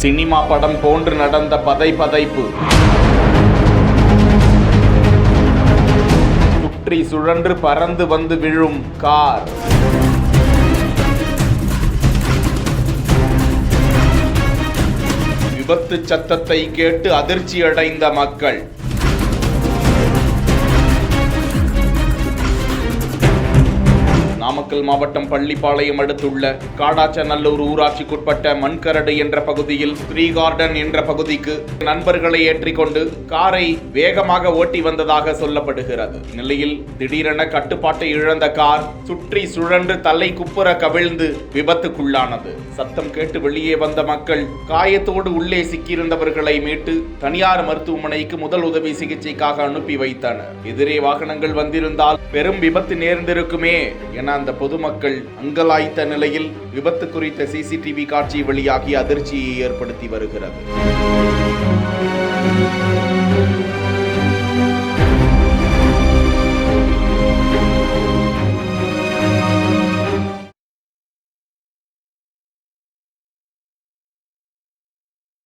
Cinema படம் போன்று நடந்த பதைப்பு. சுற்றி சுழன்று பறந்து வந்து விழும் கார். விபத்து சத்தத்தை கேட்டு அதிர்ச்சியடைந்த மக்கள். நாமக்கல் மாவட்டம் பள்ளிப்பாளையம் அடுத்துள்ள காடாச்சநல்லூர் ஊராட்சிக்குட்பட்ட மண்கரடு என்ற பகுதியில் த்ரீ கார்டன் என்ற பகுதிக்கு நண்பர்களை ஏற்றிக்கொண்டு காரை வேகமாக ஓட்டி வந்ததாக சொல்லப்படுகிறது. நிலையில் திடீரென கட்டுப்பாட்டை இழந்த கார் சுற்றி சுழன்று தலை குப்புற கவிழ்ந்து விபத்துக்குள்ளானது. சத்தம் கேட்டு வெளியே வந்த மக்கள் காயத்தோடு உள்ளே சிக்கியிருந்தவர்களை மீட்டு தனியார் மருத்துவமனைக்கு முதல் உதவி சிகிச்சைக்காக அனுப்பி வைத்தனர். எதிரே வாகனங்கள் வந்திருந்தால் பெரும் விபத்து நேர்ந்திருக்குமே என அந்த பொதுமக்கள் அங்கலாய்த்த நிலையில் விபத்து குறித்த சிசிடிவி காட்சி வெளியாகி அதிர்ச்சியை ஏற்படுத்தி வருகிறது.